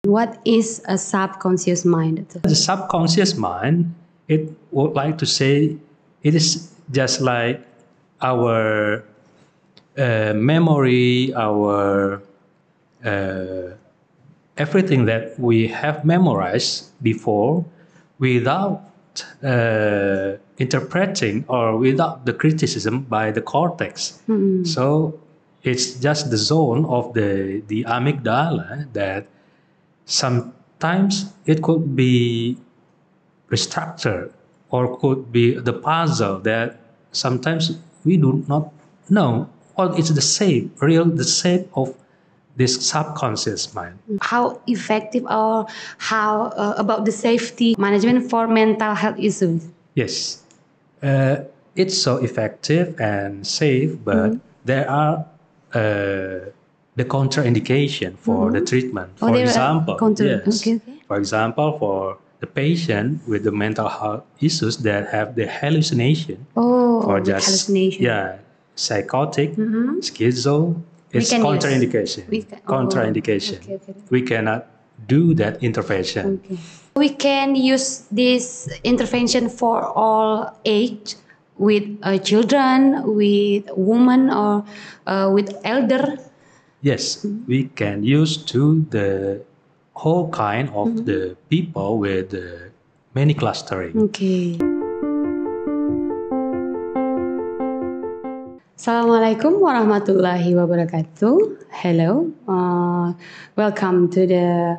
What is a subconscious mind? The subconscious mind, it would like to say, it is just like our memory, our everything that we have memorized before without interpreting or without the criticism by the cortex. So it's just the zone of the amygdala that sometimes it could be restructured or could be the puzzle that sometimes we do not know what is the shape of this subconscious mind. How effective or how about the safety management for mental health issues? Yes, it's so effective and safe, but there are the contraindication for the treatment. Oh, For there are example, yes, okay. for example, for the patient with the mental health issues that have the hallucination, for with just hallucination. psychotic, schizo, it's can use. contraindication. We can- Contraindication. okay. We cannot do that intervention. Okay. We can use this intervention for all age, with children, with women, or with elder. Yes, we can use to the whole kind of the people with many clustering. Okay. Assalamualaikum warahmatullahi wabarakatuh. Hello, welcome to the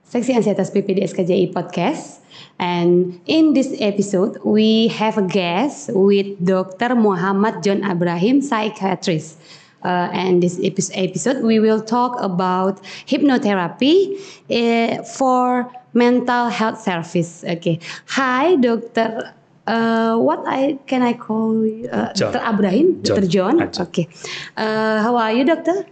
Seksi Ansietas PPDSKJI podcast. And in this episode, we have a guest with Dr. Muhammad John Ibrahim, psychiatrist. And this episode, we will talk about hypnotherapy for mental health service. Okay. Hi, Dr. Can I call you? Dr. Ibrahim? Dr. John? Hi, John. Okay. How are you, doctor?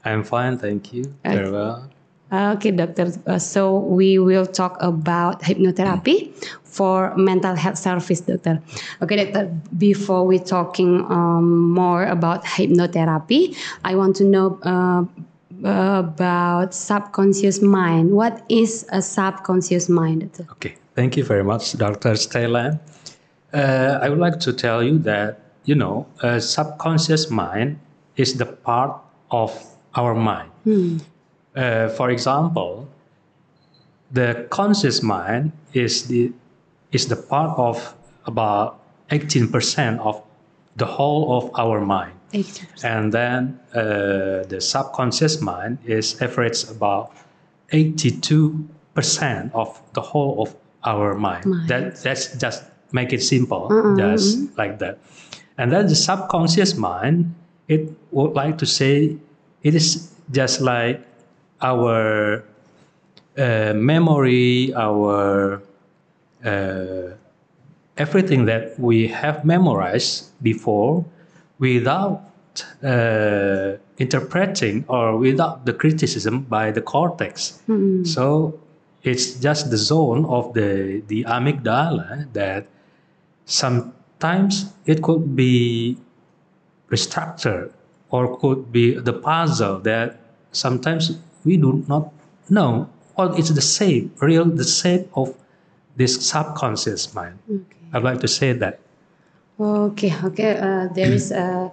I'm fine, thank you. Very well. Okay, doctor. So we will talk about hypnotherapy for mental health service, doctor. Okay, doctor. Before we talking more about hypnotherapy, I want to know about subconscious mind. What is a subconscious mind, doctor? Okay, thank you very much, Dr. Stella. I would like to tell you that, a subconscious mind is the part of our mind. For example, the conscious mind is the part of about 18% of the whole of our mind. 80%. And then the subconscious mind is average about 82% of the whole of our mind. That's just make it simple, just like that. And then the subconscious mind, it would like to say, it is just like our memory, our everything that we have memorized before without interpreting or without the criticism by the cortex. So it's just the zone of the amygdala that sometimes it could be restructured or could be the puzzle that sometimes we do not know what is the shape of this subconscious mind. I'd like to say that. Okay. There is a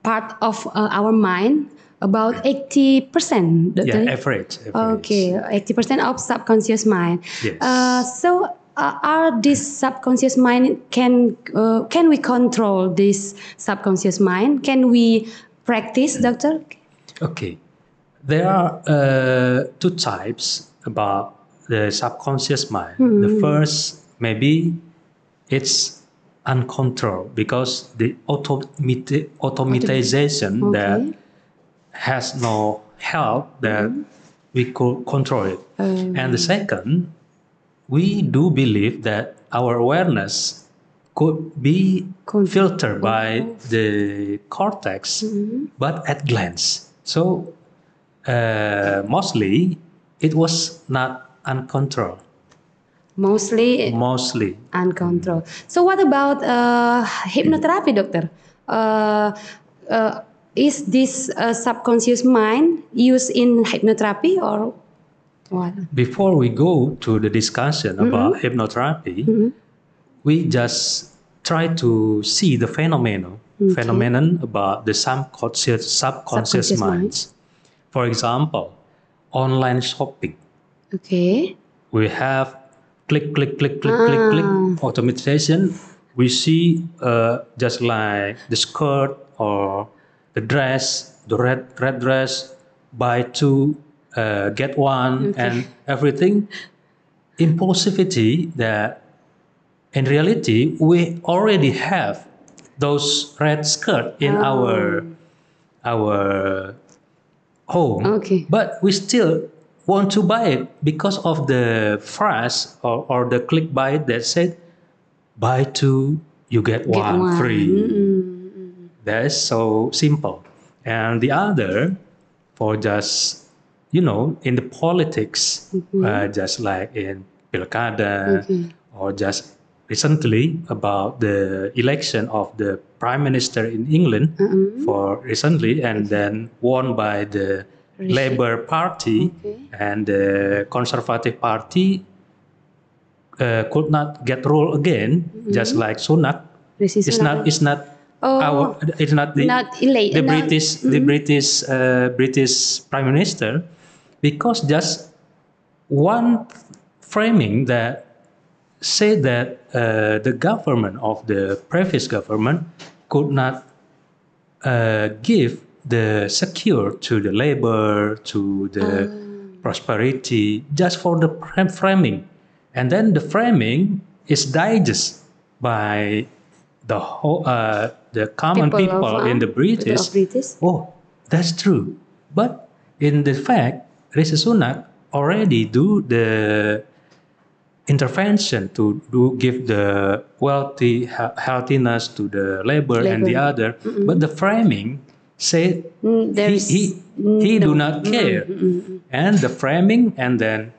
part of our mind, about 80%. Average. Okay, 80% of subconscious mind. Yes. So, are this subconscious mind can we control this subconscious mind? Can we practice, doctor? Okay. There are two types about the subconscious mind. The first, maybe it's uncontrolled because the automatization that has no help that we could control it. And the second, we do believe that our awareness could be filtered by the cortex, but at glance. So mostly it was not uncontrolled. Mostly uncontrolled. So what about hypnotherapy, doctor? Is this subconscious mind used in hypnotherapy or? What? Before we go to the discussion about hypnotherapy, we just try to see the phenomenon about the subconscious minds. For example, online shopping. Okay. We have click, click, click, click, click, click, automation. We see just like the skirt or the dress, the red dress, buy two, get one, and everything. Impulsivity that in reality we already have those red skirt in our home, Okay. but we still want to buy it because of the phrase or the clickbait that said buy two you get one free. That is so simple. And the other, for just in the politics, just like in Pilkada, or just recently about the election of the Prime Minister in England, for recently, and then won by the Labour Party, and the Conservative Party could not get rule again, just like Sunak. It's not it's not the British Prime Minister, because just one framing that said that the government of the previous government could not give the secure to the labor, to the prosperity, just for the framing. And then the framing is digested by the common people in the British. Oh, that's true. But in the fact, Rishi Sunak already do the intervention to give the wealthy healthiness to the labor and the other, but the framing said he do not care, and the framing and then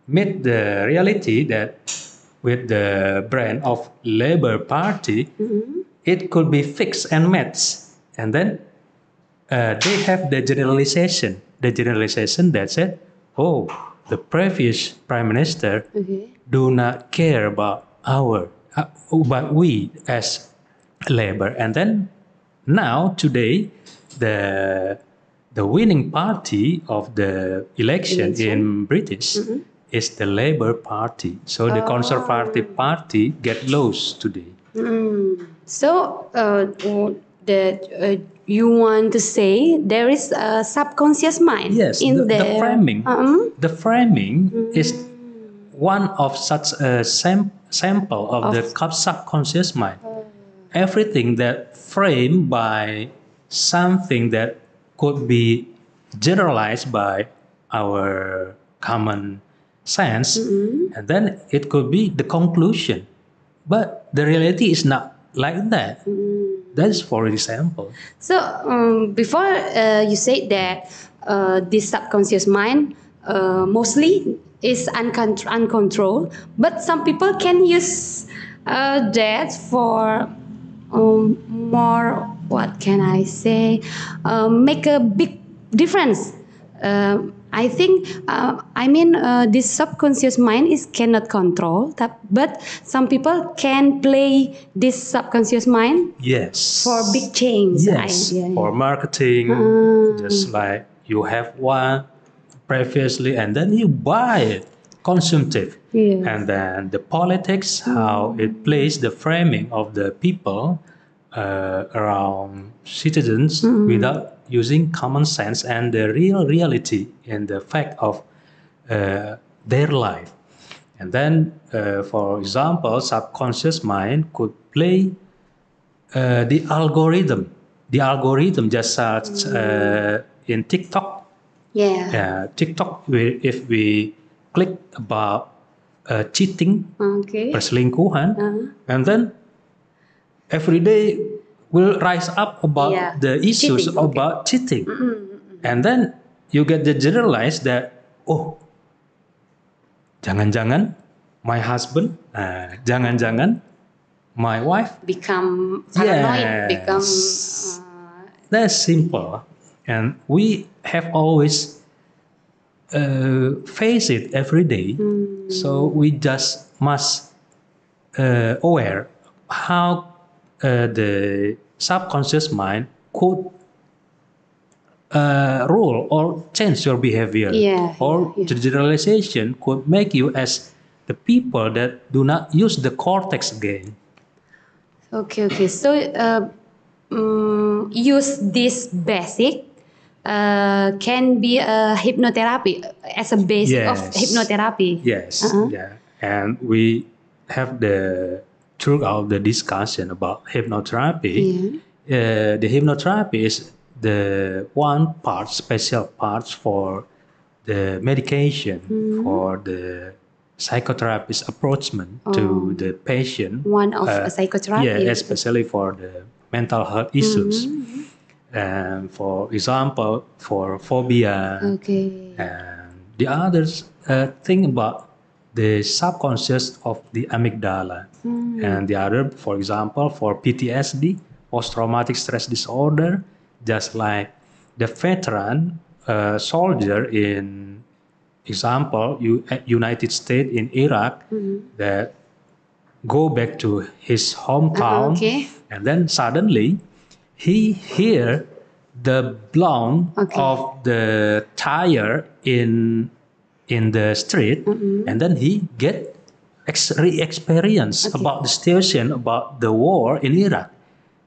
made the reality that with the brand of Labour Party, it could be fixed and matched, and then they have the generalization that said, oh, the previous prime minister do not care about but we as Labour, and then now today the winning party of the election in British is the Labour Party. So the Conservative Party get lost today. So that you want to say there is a subconscious mind in the framing. The framing is one of such a sample of the subconscious mind. Everything that framed by something that could be generalized by our common sense, and then it could be the conclusion. But the reality is not like that. That's for example. So before you said that this subconscious mind mostly is uncontrolled, but some people can use that for more, what can I say, make a big difference. I think this subconscious mind is cannot control, but some people can play this subconscious mind for big change. For marketing, just like you have one previously and then you buy it, consumptive. And then the politics, how it plays the framing of the people around citizens without using common sense and the real reality in the fact of their life. And then, for example, subconscious mind could play the algorithm. The algorithm just such in TikTok. TikTok, if we click about cheating, perselingkuhan, and then every day will rise up about the issues about cheating. And then you get the generalized that, oh, jangan-jangan my husband, jangan-jangan my wife become paranoid, that's simple. And we have always face it every day. So we just must aware how the subconscious mind could rule or change your behavior, or the generalization could make you as the people that do not use the cortex again. Okay. So use this basic can be a hypnotherapy as a base of hypnotherapy. Yes, yeah, and we have the throughout the discussion about hypnotherapy. The hypnotherapy is the one part, special parts for the medication for the psychotherapist approachment to the patient. One of a psychotherapy. Yeah, especially for the mental health issues. And for example, for phobia. Okay. And the others think about the subconscious of the amygdala. And the other, for example, for PTSD, post-traumatic stress disorder, just like the veteran soldier in example, United States in Iraq that go back to his hometown, and then suddenly he hear the blown of the tire in the street, and then he get re-experience about the situation, about the war in Iraq.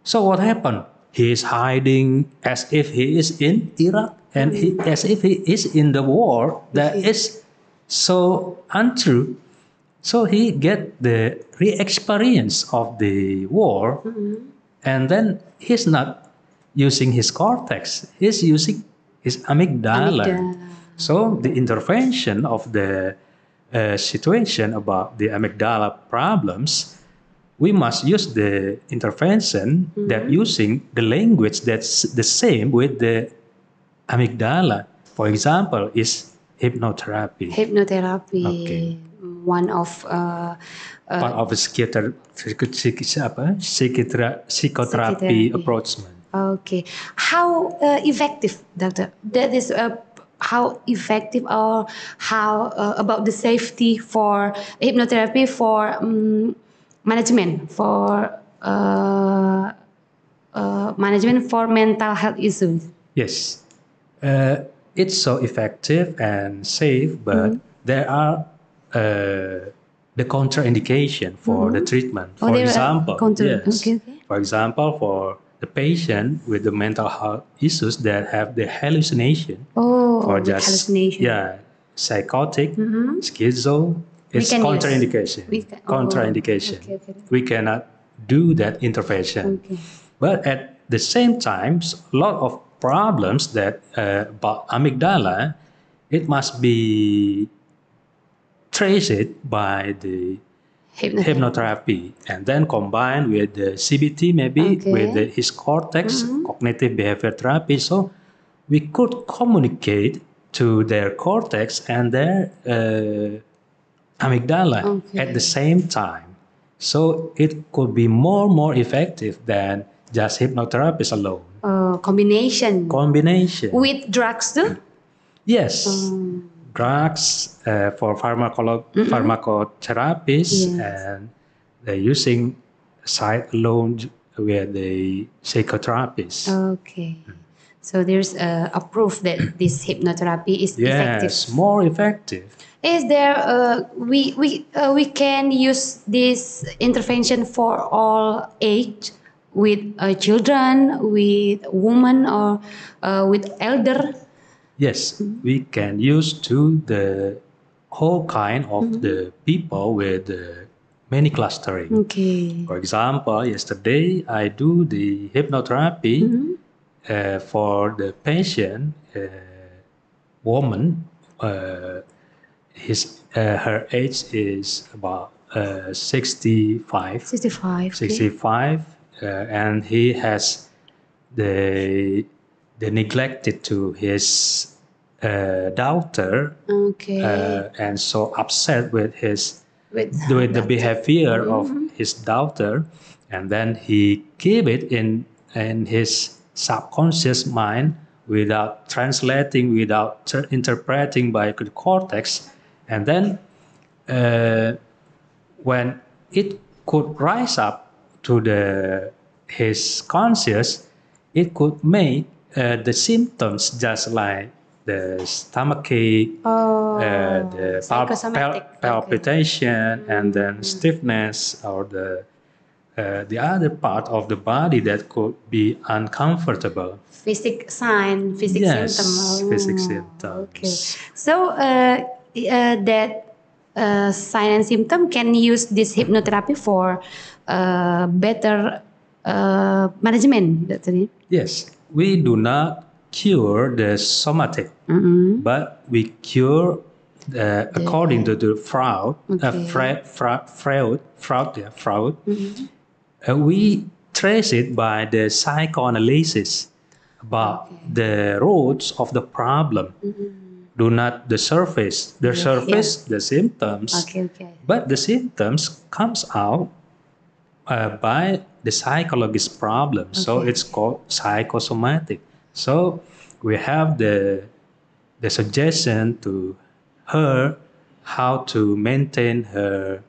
So what happened? He is hiding as if he is in Iraq, and as if he is in the war that is so untrue. So he get the re-experience of the war, and then he's not using his cortex, he's using his amygdala. So the intervention of the situation about the amygdala problems, we must use the intervention that using the language that's the same with the amygdala. For example, is hypnotherapy. Hypnotherapy. Okay. One of Part of the psychotherapy approachment. Okay. How effective, doctor? That is how effective or how about the safety for hypnotherapy for management for management for mental health issues? Yes, it's so effective and safe, but there are the contraindication for the treatment. For example, for example, for the patient with the mental health issues that have the hallucination, or just hallucination, psychotic, schizo, it's contraindication. We cannot do that intervention. But at the same time, a lot of problems that about amygdala, it must be traced by the hypnotherapy, and then combined with the CBT, maybe with his cortex, cognitive behavior therapy. So we could communicate to their cortex and their amygdala at the same time. So it could be more effective than just hypnotherapy alone. Combination with drugs too? Yes. Drugs for pharmacotherapies, and they're using side alone with the psychotherapists. Okay. So there's a proof that this hypnotherapy is effective. Yes, more effective. Is there we can use this intervention for all age, with children, with women, or with elder? Yes, we can use to the whole kind of the people with many clustering. Okay. For example, yesterday I do the hypnotherapy for the patient, woman. Her age is about 65. 65, and he has the neglected to his daughter, and so upset with his with the behavior of his daughter, and then he keep it in his subconscious mind without translating, without interpreting by the cortex, and then when it could rise up to his conscious, it could make the symptoms just like the stomachache, the Psychosomatic. palpitation, and then stiffness, or the other part of the body that could be uncomfortable. Physic sign, physic Yes, symptom. physic Okay. symptoms. So that sign and symptom can use this hypnotherapy for better management. That's it. Yes, we do not cure the somatic, but we cure according to the Freud, we trace it by the psychoanalysis about the roots of the problem. Do not the surface. The surface, the symptoms, but the symptoms comes out by the psychologist problem. So it's called psychosomatic. So we have the suggestion to her how to maintain her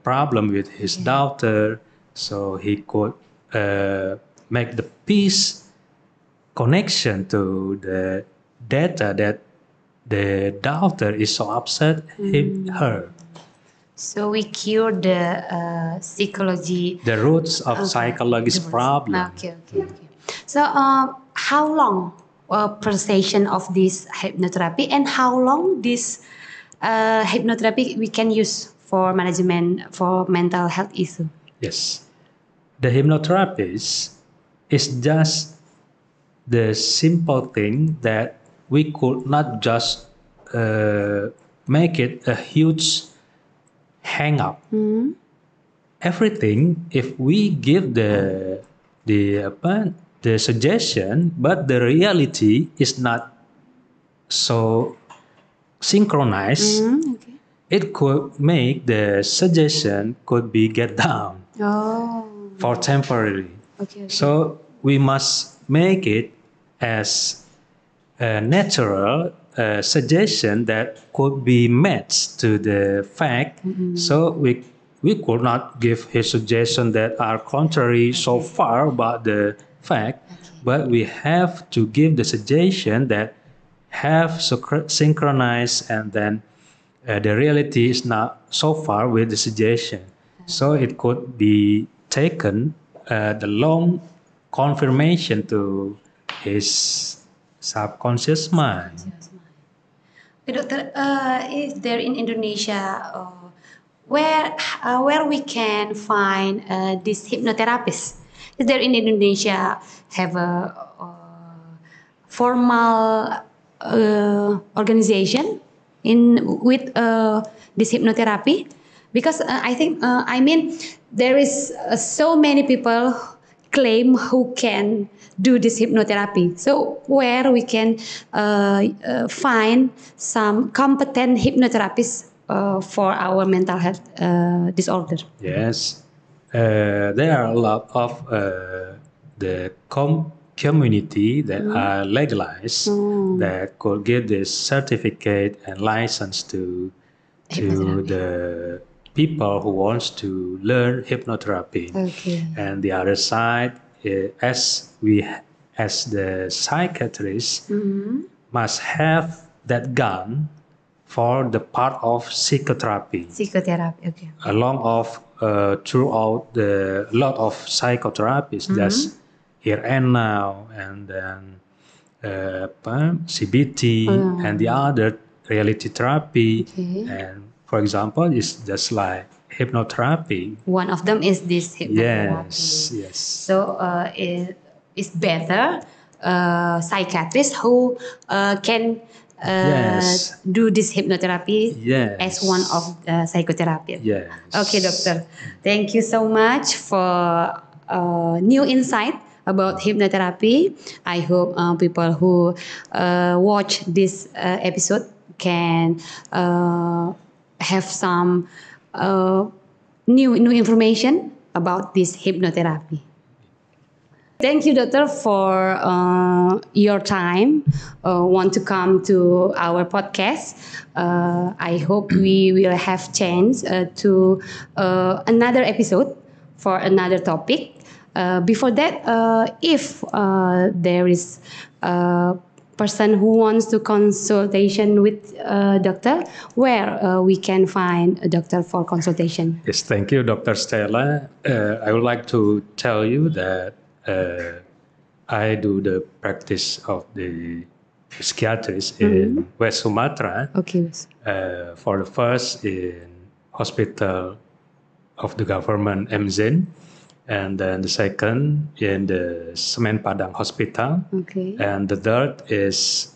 problem with his daughter, so he could make the peace connection to the data that the daughter is so upset her. So we cure the psychology. The roots of psychologist problem. Okay. So how long per session of this hypnotherapy, and how long this hypnotherapy we can use for management for mental health issue? Yes, the hypnotherapist is just the simple thing that we could not just make it a huge hang up. Everything, if we give the suggestion, but the reality is not so synchronized, it could make the suggestion could be get down for temporary. So we must make it as a natural suggestion that could be matched to the fact. So we could not give his suggestion that are contrary so far about the fact, but we have to give the suggestion that have synchronized, and then the reality is not so far with the suggestion. So it could be taken the long confirmation to his subconscious mind. Okay, Doctor, is there in Indonesia where we can find this hypnotherapist? Is there in Indonesia have a formal organization with this hypnotherapy? Because I think there is so many people claim who can do this hypnotherapy. So where we can find some competent hypnotherapists for our mental health disorder? Yes, there are a lot of the community that are legalized that could give this certificate and license to the people who wants to learn hypnotherapy. And the other side, as the psychiatrist must have that gun for the part of psychotherapy. Along of throughout the lot of psychotherapies, just here and now, and then CBT and the other reality therapy, and for example, it's just like hypnotherapy. One of them is this hypnotherapy. Yes. So it's better psychiatrists who can do this hypnotherapy as one of the psychotherapy. Yes. Okay, doctor. Thank you so much for new insight about hypnotherapy. I hope people who watch this episode can have some new information about this hypnotherapy. Thank you, doctor, for your time. Want to come to our podcast. I hope we will have chance to another episode for another topic. Before that, if there is a person who wants to consultation with a doctor, where we can find a doctor for consultation? Yes, thank you, Dr. Stella. I would like to tell you that I do the practice of the psychiatrist in West Sumatra. Okay. For the first in hospital of the government MZIN, and then the second in the Semen Padang Hospital, Okay. and the third is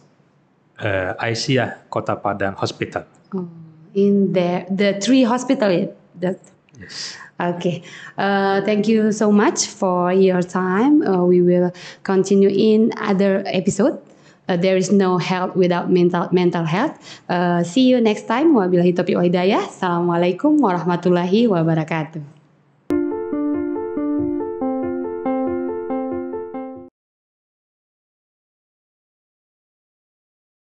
Aisyah Kota Padang Hospital. Oh, in the three hospital. Yes. Okay. Thank you so much for your time. We will continue in other episode. There is no health without mental health. See you next time. Wabillahi taufiq wal hidayah. Assalamualaikum warahmatullahi wabarakatuh.